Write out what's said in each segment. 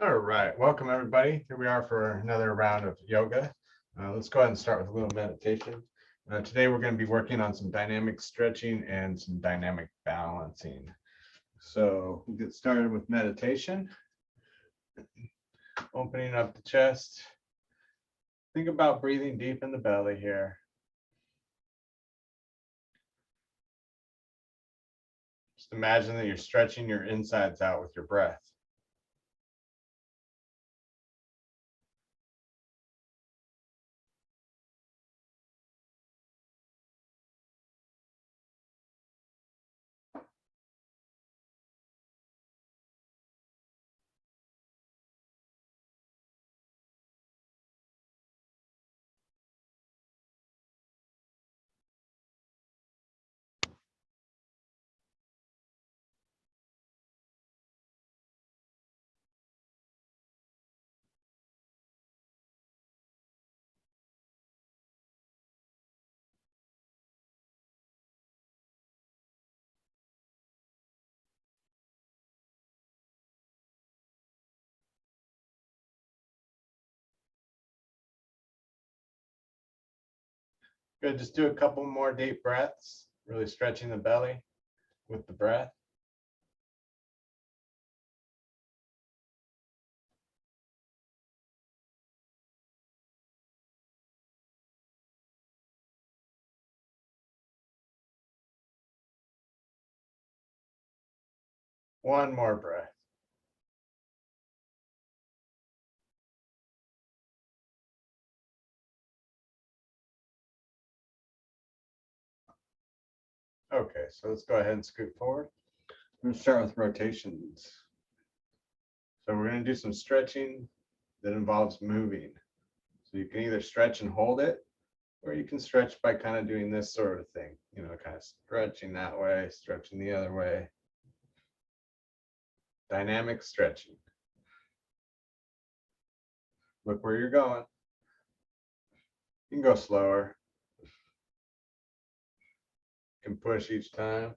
All right, welcome everybody. Here we are for another round of yoga. Let's go ahead and start with a little meditation. Today we're going to be working on some dynamic stretching and some dynamic balancing. So we'll get started with meditation. Opening up the chest. Think about breathing deep in the belly here. Just imagine that you're stretching your insides out with your breath. Good, just do a couple more deep breaths, really stretching the belly with the breath. One more breath. Okay, so let's go ahead and scoot forward. I'm going to start with rotations. So we're going to do some stretching that involves moving. So you can either stretch and hold it, or you can stretch by kind of doing this sort of thing, kind of stretching that way, stretching the other way. Dynamic stretching. Look where you're going. You can go slower. You can push each time.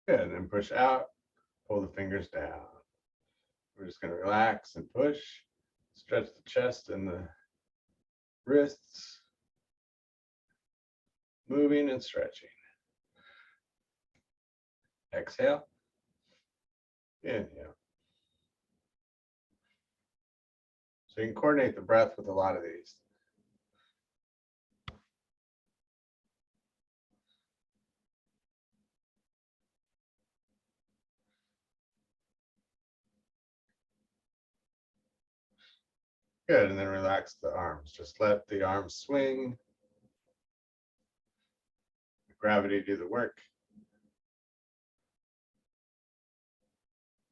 Good, and then push out, pull the fingers down. We're just going to relax and push, stretch the chest and the wrists, moving and stretching. Exhale, inhale. So you can coordinate the breath with a lot of these. Good, and then relax the arms. Just let the arms swing. Gravity do the work.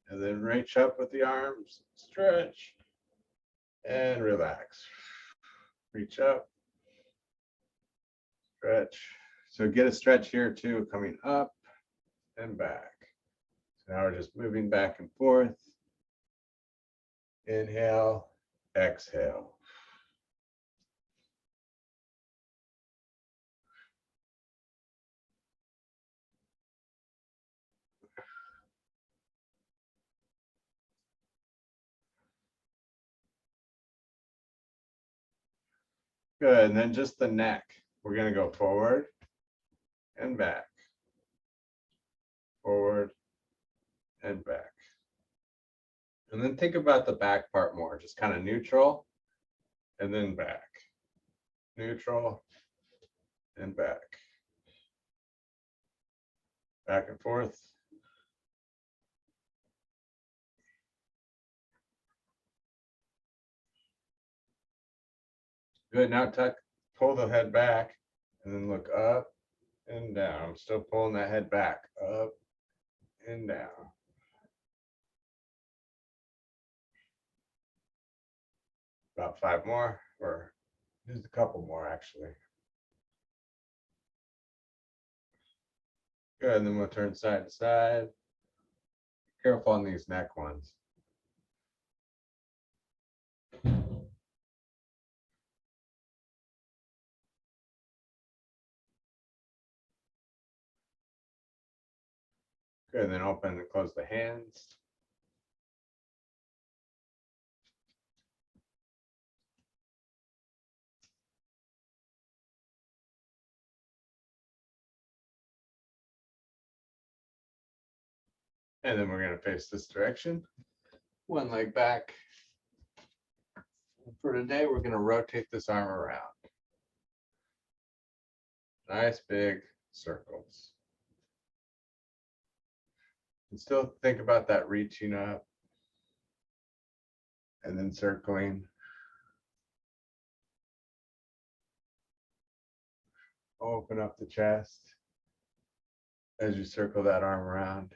And then reach up with the arms, stretch, and relax. Reach up, stretch. So get a stretch here too, coming up and back. So now we're just moving back and forth. Inhale, exhale. Good, and then just the neck. We're gonna go forward and back. Forward and back. And then think about the back part more, just kind of neutral and then back. Neutral and back. Back and forth. Good, now tuck, pull the head back and then look up and down. I'm still pulling that head back, up and down. About 5 more, or just a couple more actually. Good, and then we'll turn side to side. Careful on these neck ones. Good, then open and close the hands. And then we're going to face this direction. One leg back. For today, we're going to rotate this arm around. Nice big circles. And still think about that reaching up and then circling. Open up the chest as you circle that arm around.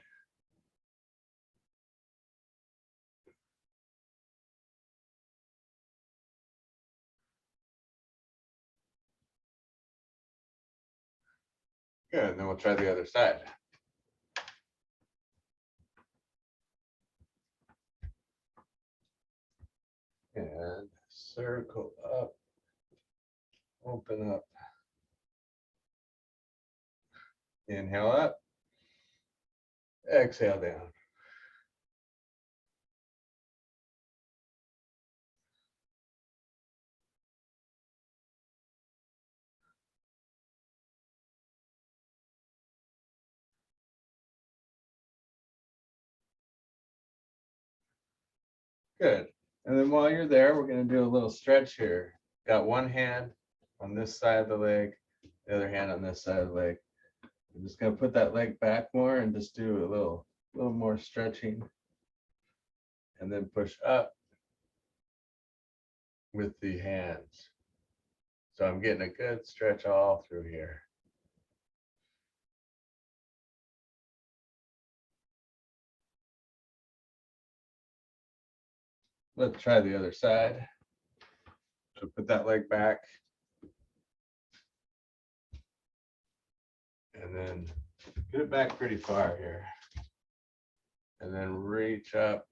Good, and then we'll try the other side. And circle up, open up. Inhale up, exhale down. Good. And then while you're there, we're going to do a little stretch here. Got one hand on this side of the leg, the other hand on this side of the leg. I'm just going to put that leg back more and just do a little more stretching. And then push up with the hands. So I'm getting a good stretch all through here. Let's try the other side. So put that leg back. And then get it back pretty far here. And then reach up.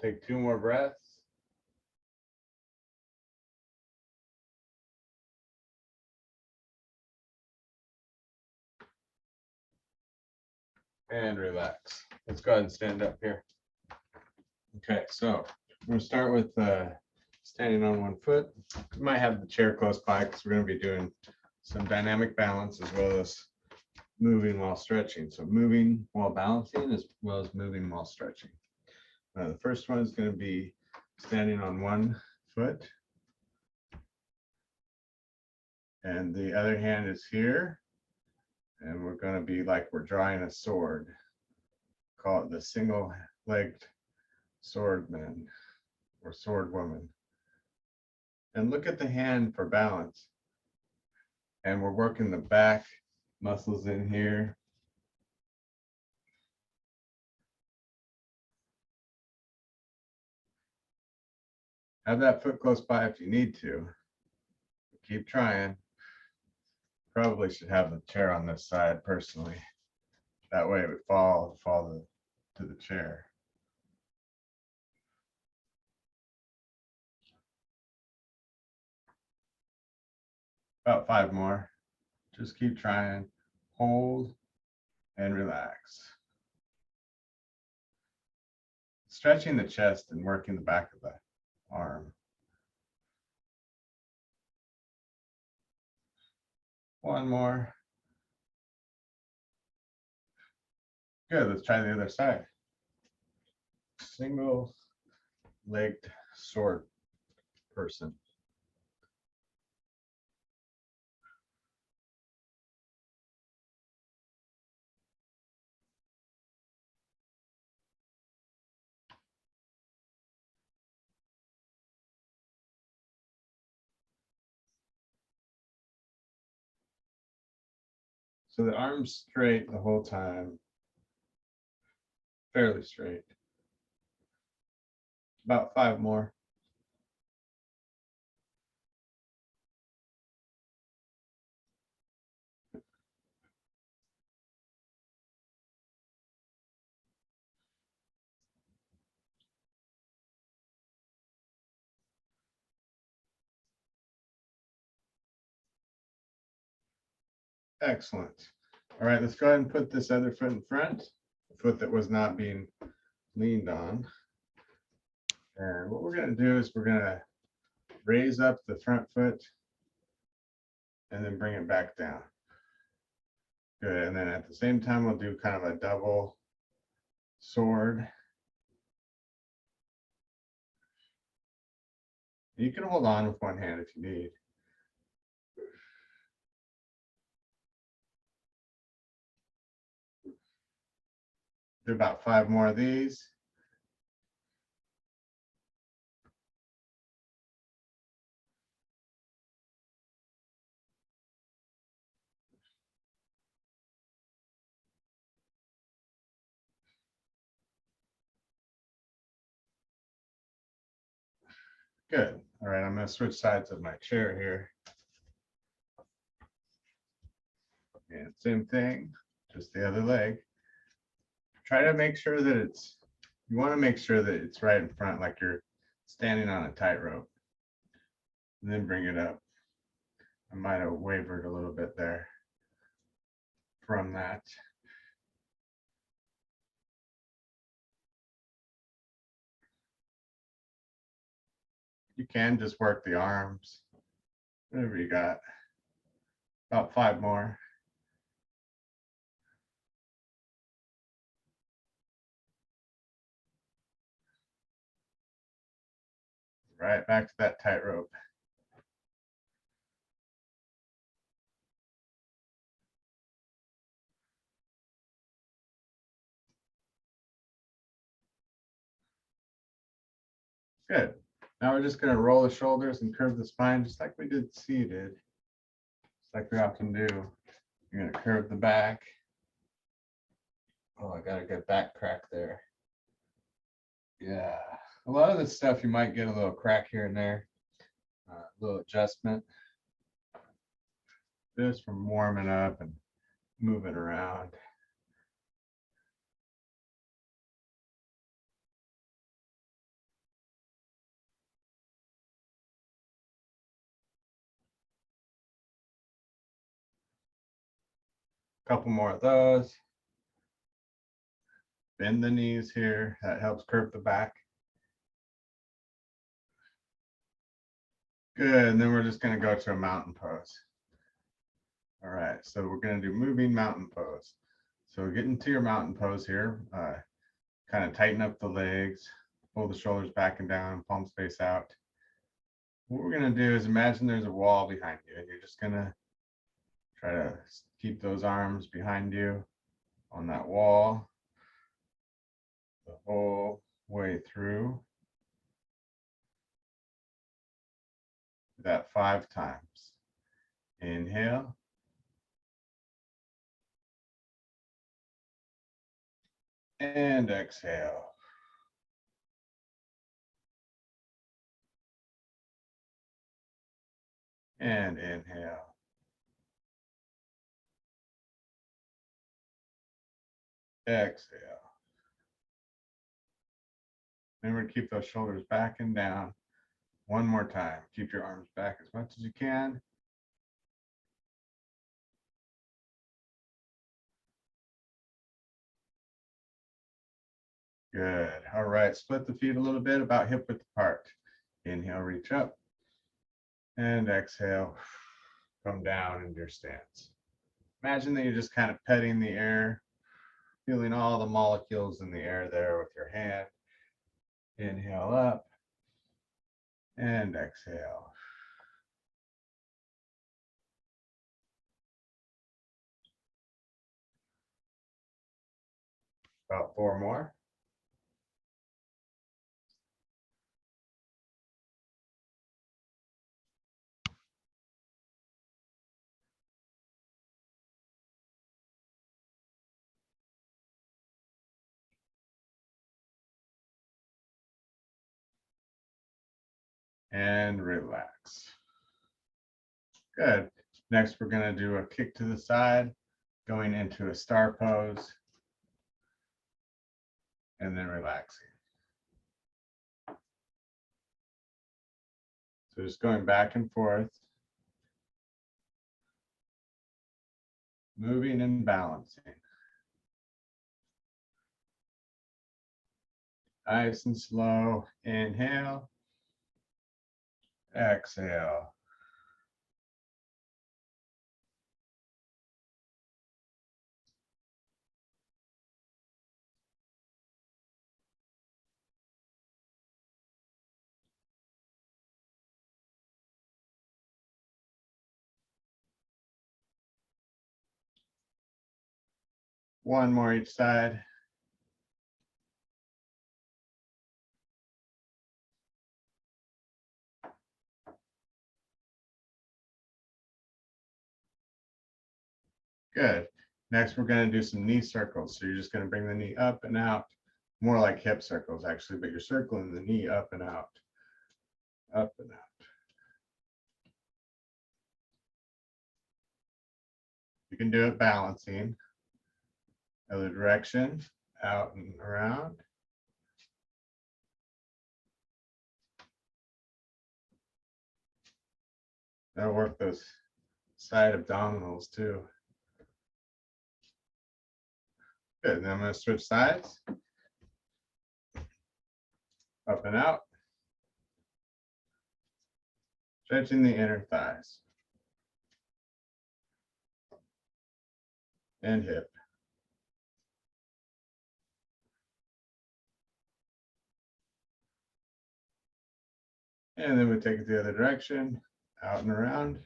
Take 2 more breaths. And relax. Let's go ahead and stand up here. Okay, so we're going to start with standing on one foot. You might have the chair close by because we're going to be doing some dynamic balance as well as moving while stretching. So moving while balancing as well as moving while stretching. The first one is going to be standing on one foot. And the other hand is here. And we're going to be like we're drawing a sword. Call it the single-legged swordman or sword woman. And look at the hand for balance. And we're working the back muscles in here. Have that foot close by if you need to. Keep trying. Probably should have the chair on this side personally. That way it would fall to the chair. About 5 more. Just keep trying. Hold and relax. Stretching the chest and working the back of the arm. 1 more. Good, let's try the other side. Single-legged sword person. So the arm's straight the whole time, fairly straight. About 5 more. Excellent. All right, let's go ahead and put this other foot in front, the foot that was not being leaned on. And what we're going to do is we're going to raise up the front foot and then bring it back down. Good. And then at the same time, we'll do kind of a double sword. You can hold on with one hand if you need. Do about 5 more of these. Good. All right, I'm going to switch sides of my chair here. And same thing, just the other leg. Try to make sure that you want to make sure that it's right in front, like you're standing on a tightrope. And then bring it up. I might have wavered a little bit there from that. You can just work the arms, whatever you got. About 5 more. Right back to that tightrope. Good. Now we're just going to roll the shoulders and curve the spine just like we did seated. Just like we often do. You're going to curve the back. Oh, I got a good back crack there. Yeah. A lot of this stuff you might get a little crack here and there. A little adjustment. Just from warming up and moving around. Couple more of those. Bend the knees here. That helps curve the back. Good. And then we're just going to go to a mountain pose. All right. So we're going to do moving mountain pose. So get into your mountain pose here. Kind of tighten up the legs, pull the shoulders back and down, palms face out. What we're going to do is imagine there's a wall behind you, and you're just going to try to keep those arms behind you on that wall the whole way through. That 5 times. Inhale. And exhale. And inhale. Exhale. Remember to keep those shoulders back and down. One more time. Keep your arms back as much as you can. Good. All right. Split the feet a little bit, about hip width apart. Inhale, reach up. And exhale, come down into your stance. Imagine that you're just kind of petting the air, feeling all the molecules in the air there with your hand. Inhale up and exhale. About 4 more. And relax. Good. Next, we're going to do a kick to the side, going into a star pose, and then relaxing. So just going back and forth. moving and balancing. Nice and slow. Inhale, exhale. One more each side. Good. Next, we're going to do some knee circles. So you're just going to bring the knee up and out, more like hip circles actually, but you're circling the knee up and out, up and out. You can do it balancing. Other direction, out and around. That'll work those side abdominals too. Good, then I'm going to switch sides. Up and out. Stretching the inner thighs. And hip. And then we take it the other direction, out and around.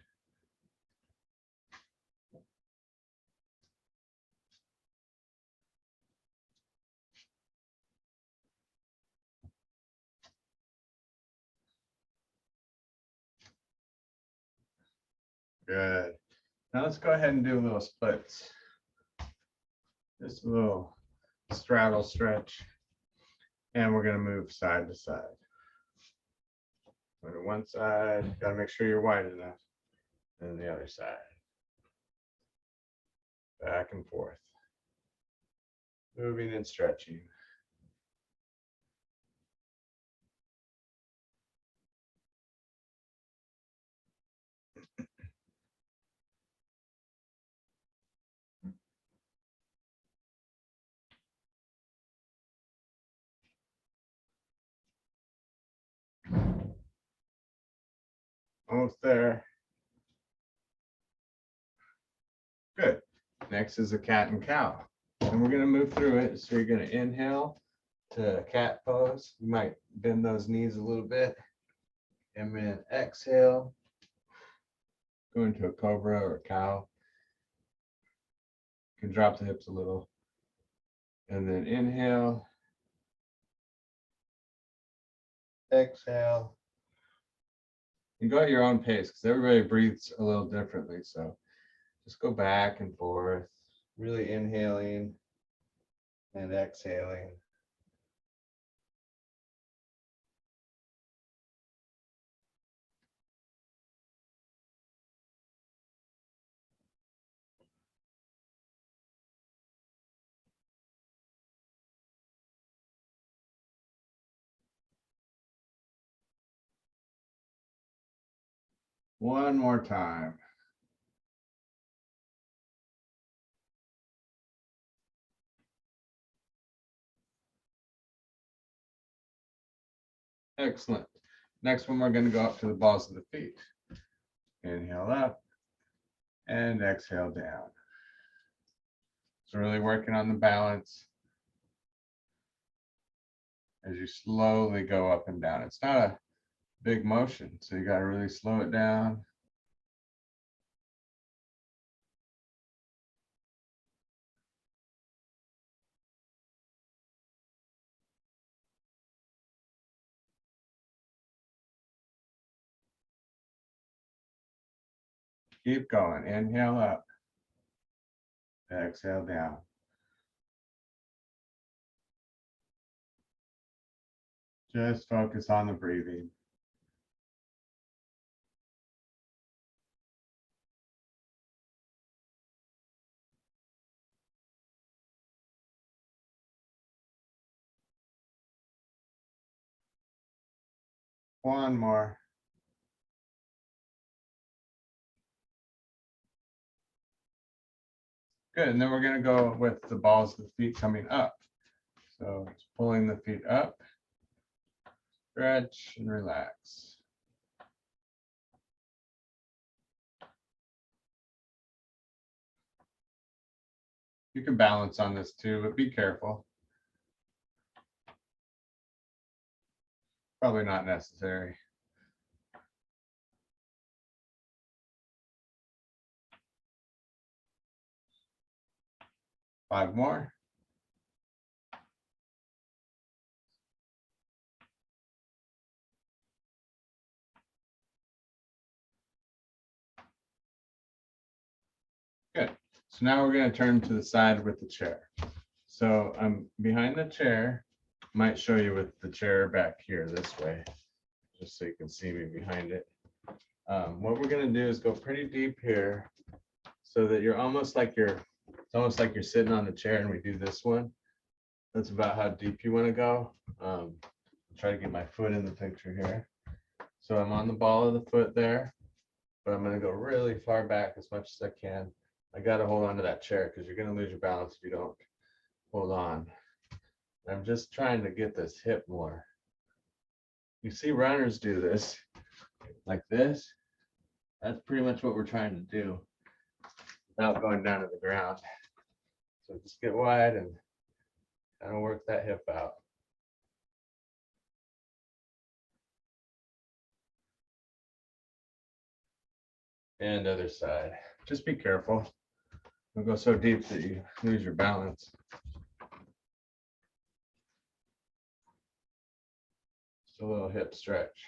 Good. Now let's go ahead and do a little splits. Just a little straddle stretch. And we're going to move side to side. Go to one side, got to make sure you're wide enough. And the other side. Back and forth. Moving and stretching. Almost there. Good. Next is a cat and cow. And we're going to move through it. So you're going to inhale to cat pose. You might bend those knees a little bit. And then exhale. Go into a cobra or cow. You can drop the hips a little. And then inhale. Exhale. And go at your own pace because everybody breathes a little differently. So just go back and forth, really inhaling and exhaling. One more time. Excellent. Next one, we're going to go up to the balls of the feet. Inhale up and exhale down. So really working on the balance as you slowly go up and down. It's not a big motion, so you got to really slow it down. Keep going. Inhale up. Exhale down. Just focus on the breathing. One more. Good, and then we're gonna go with the balls of the feet coming up. So it's pulling the feet up, stretch and relax. You can balance on this too, but be careful. Probably not necessary. Five more. Good. So now we're going to turn to the side with the chair. So I'm behind the chair. Might show you with the chair back here this way, just so you can see me behind it. What we're going to do is go pretty deep here so that you're almost like it's almost like you're sitting on the chair, and we do this one. That's about how deep you want to go. Try to get my foot in the picture here. So I'm on the ball of the foot there, but I'm going to go really far back as much as I can. I got to hold on to that chair because you're going to lose your balance if you don't hold on. I'm just trying to get this hip more. You see runners do this like this. That's pretty much what we're trying to do without going down to the ground. So just get wide and kind of work that hip out. And other side. Just be careful. Don't go so deep that you lose your balance. Just a little hip stretch.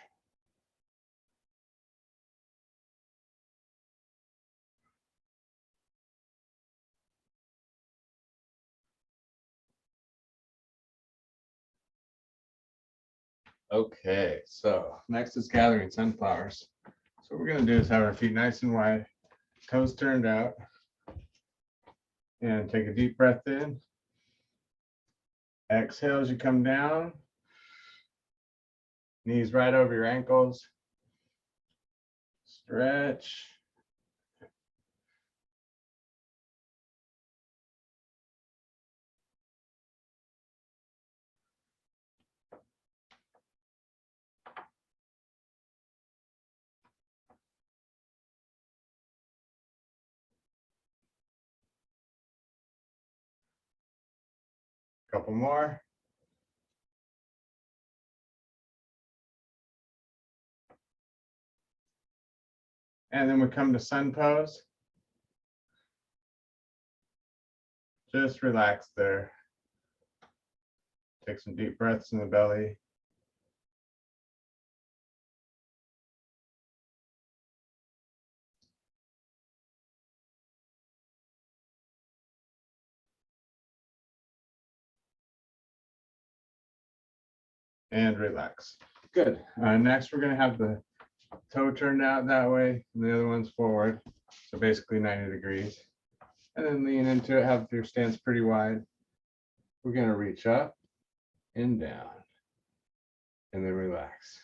Okay, so next is gathering sunflowers. So what we're going to do is have our feet nice and wide, toes turned out, and take a deep breath in. Exhale as you come down. Knees right over your ankles. Stretch. Couple more. And then we come to sun pose. Just relax there. Take some deep breaths in the belly. And relax. Good. Next, we're going to have the toe turned out that way, and the other one's forward. So basically 90 degrees. And then lean into it, have your stance pretty wide. We're going to reach up and down, and then relax.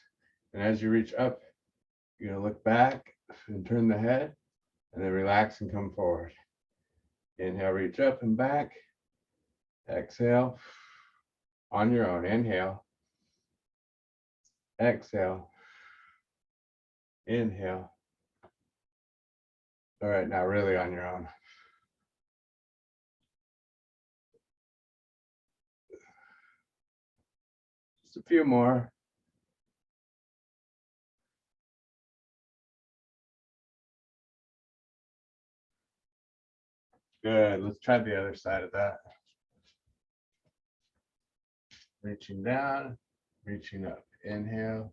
And as you reach up, you're going to look back and turn the head, and then relax and come forward. Inhale, reach up and back. Exhale on your own. Inhale. Exhale. Inhale. All right, now really on your own. Just a few more. Good. Let's try the other side of that. Reaching down, reaching up. Inhale.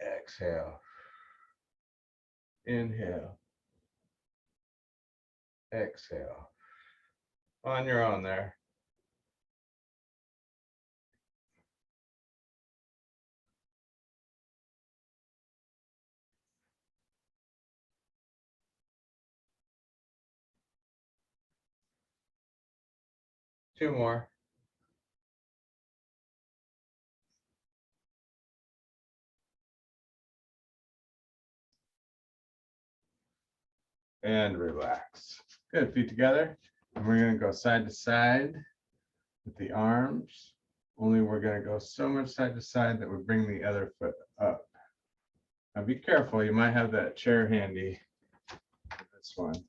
Exhale. Inhale. Exhale. On your own there. Two more. And relax. Good, feet together. And we're gonna go side to side with the arms. Only we're gonna go so much side to side that we bring the other foot up. Now be careful, you might have that chair handy. This one.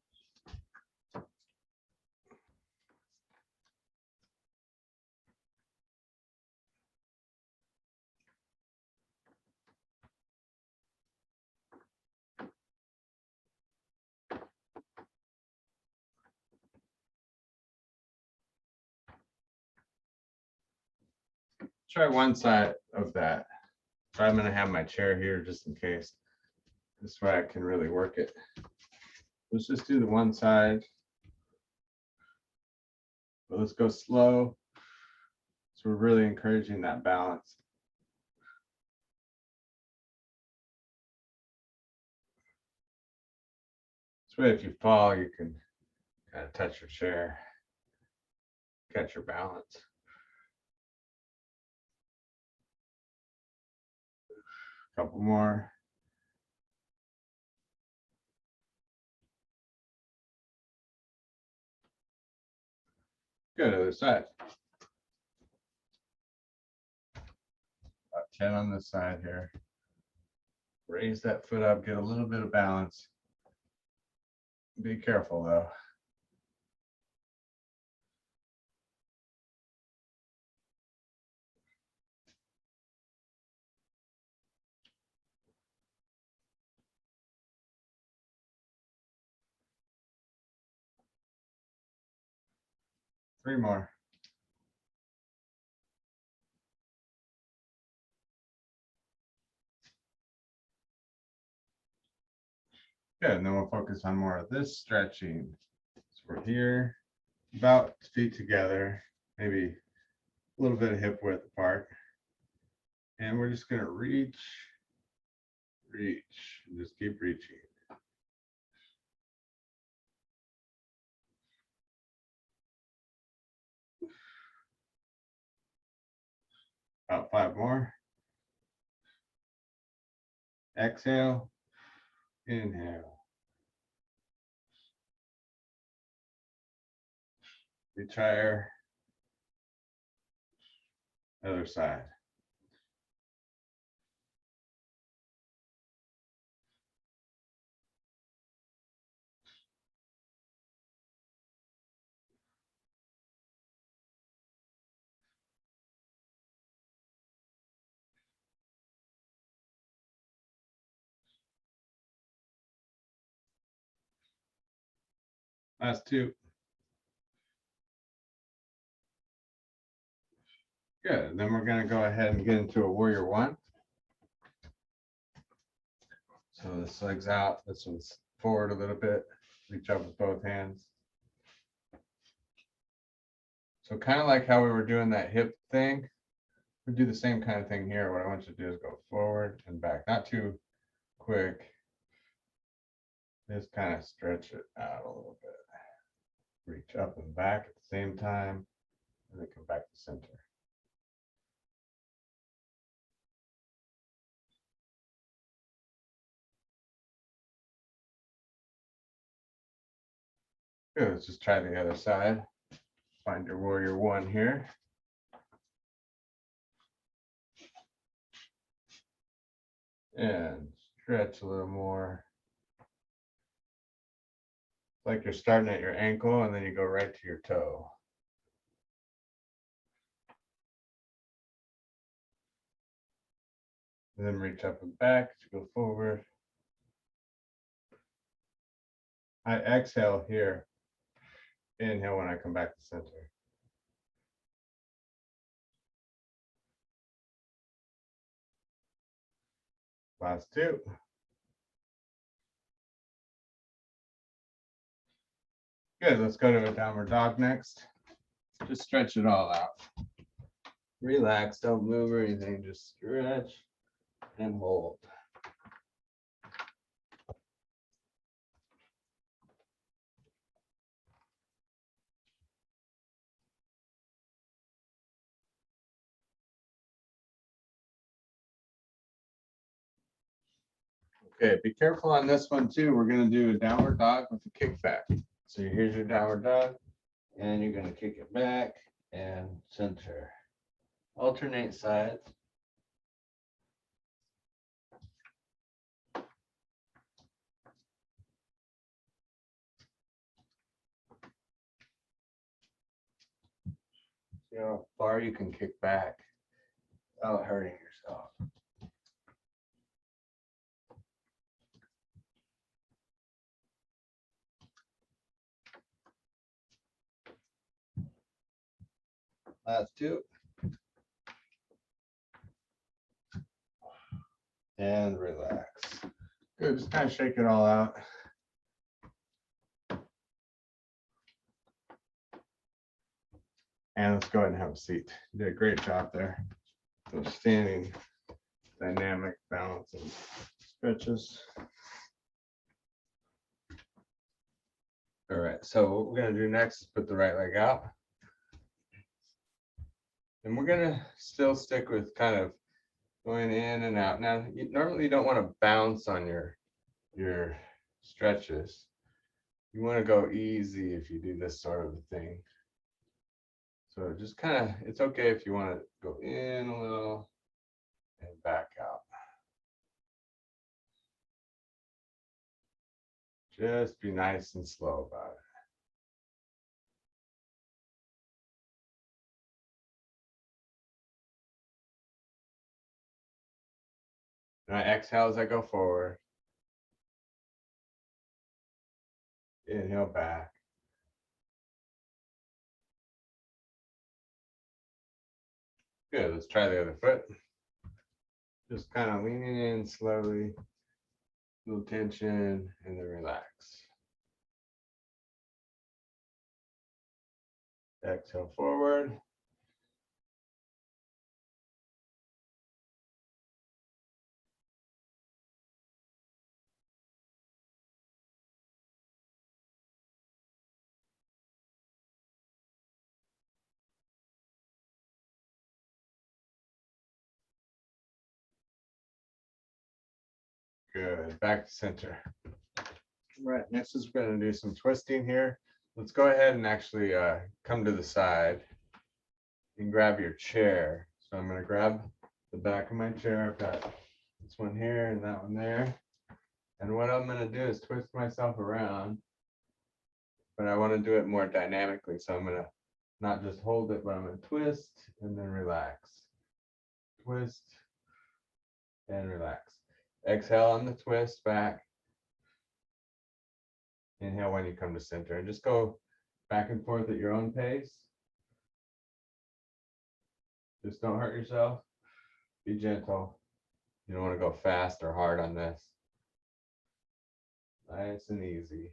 Try one side of that. So I'm gonna have my chair here just in case. This way I can really work it. Let's just do the one side. But let's go slow. So we're really encouraging that balance. This way if you fall, you can kind of touch your chair, catch your balance. A couple more. Good, other side. About 10 on this side here. Raise that foot up, get a little bit of balance. Be careful though. Three more. Good, and then we'll focus on more of this stretching. So we're here, about feet together, maybe a little bit of hip width apart. And we're just gonna reach, and just keep reaching. About 5 more. Exhale, inhale. Retire. Other side. Last 2. Good. And then we're going to go ahead and get into a warrior 1. So this leg's out. This one's forward a little bit. Reach up with both hands. So kind of like how we were doing that hip thing, we do the same kind of thing here. What I want you to do is go forward and back, not too quick. Just kind of stretch it out a little bit. Reach up and back at the same time, and then come back to center. Good, let's just try the other side. Find your warrior 1 here. And stretch a little more. Like you're starting at your ankle and then you go right to your toe. And then reach up and back to go forward. I exhale here. Inhale when I come back to center. Last 2. Good, let's go to a downward dog next. Just stretch it all out. Relax, don't move or anything, just stretch and hold. Okay, be careful on this one too. We're going to do a downward dog with a kickback. So here's your downward dog, and you're going to kick it back and center. Alternate sides. See how far you can kick back without hurting yourself. Last two. And relax. Good, just kind of shake it all out. And let's go ahead and have a seat. You did a great job there. So standing, dynamic, balance, and stretches. All right, so what we're gonna do next is put the right leg out. And we're gonna still stick with kind of going in and out. Now, normally you don't want to bounce on your stretches. You want to go easy if you do this sort of a thing. So just kind of, it's okay if you want to go in a little and back out. Just be nice and slow about it. And I exhale as I go forward. Inhale back. Good, let's try the other foot. Just kind of leaning in slowly, little tension, and then relax. Exhale forward. Good, back to center. Right, next is we're going to do some twisting here. Let's go ahead and actually come to the side and grab your chair. So I'm going to grab the back of my chair. I've got this one here and that one there. And what I'm going to do is twist myself around, but I want to do it more dynamically. So I'm going to not just hold it, but I'm going to twist and then relax. Twist and relax. Exhale on the twist back. Inhale when you come to center, and just go back and forth at your own pace. Just don't hurt yourself. Be gentle. You don't want to go fast or hard on this. Nice and easy.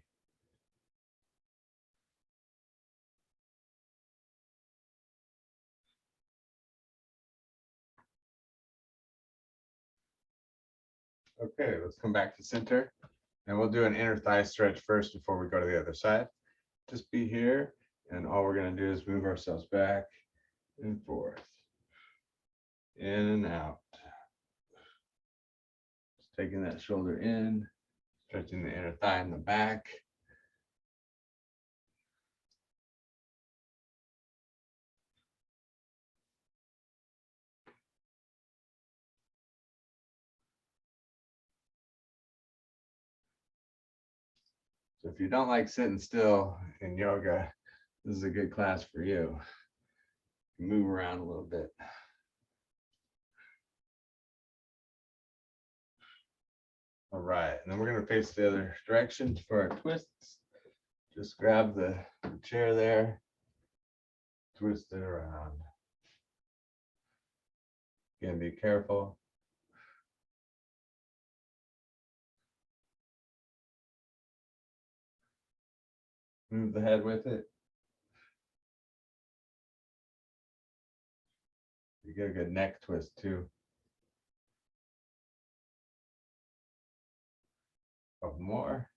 Okay, let's come back to center. And we'll do an inner thigh stretch first before we go to the other side. Just be here, and all we're going to do is move ourselves back and forth. In and out. Just taking that shoulder in, stretching the inner thigh in the back. So if you don't like sitting still in yoga, this is a good class for you. Move around a little bit. All right, and then we're going to face the other direction for our twists. Just grab the chair there, twist it around. Again, be careful. Move the head with it. You get a good neck twist too. Couple more.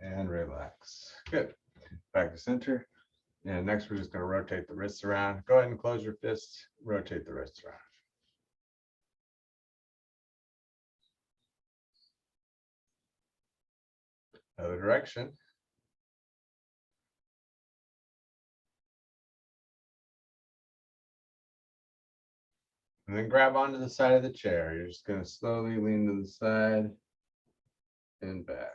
And relax. Good. Back to center. And next we're just going to rotate the wrists around. Go ahead and close your fists. Rotate the wrists around. Other direction. And then grab onto the side of the chair. You're just going to slowly lean to the side and back.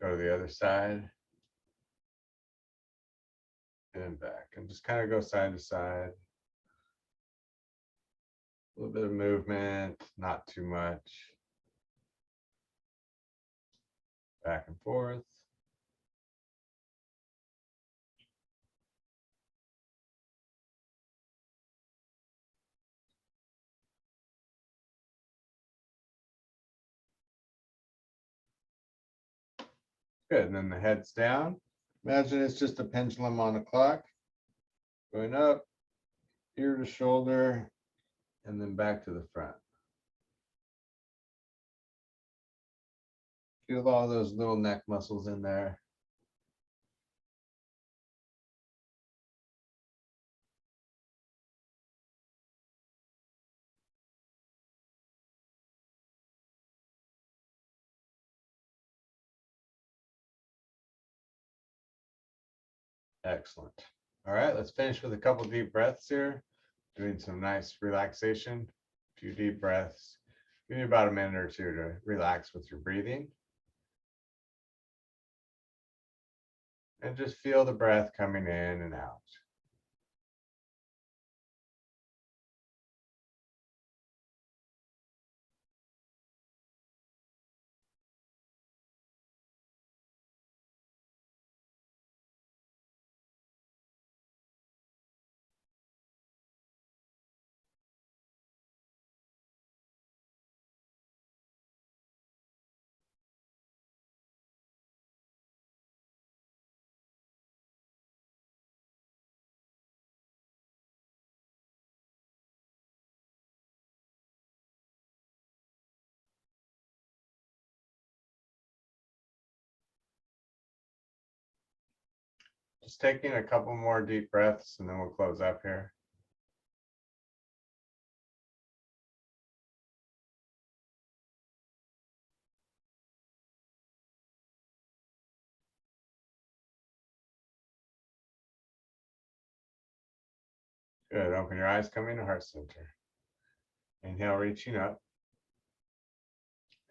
Go to the other side and back. And just kind of go side to side. A little bit of movement, not too much. Back and forth. Good, and then the head's down. Imagine it's just a pendulum on a clock. Going up, ear to shoulder, and then back to the front. Feel all those little neck muscles in there. Excellent. All right, let's finish with a couple deep breaths here. Doing some nice relaxation. A few deep breaths. Give you about a minute or two to relax with your breathing. And just feel the breath coming in and out. Just taking a couple more deep breaths and then we'll close up here. Good, open your eyes, coming to heart center. Inhale, reaching up.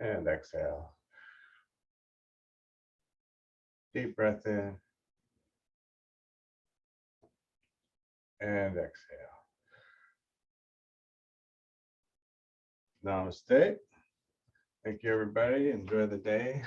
And exhale. Deep breath in. And exhale. Namaste. Thank you, everybody. Enjoy the day.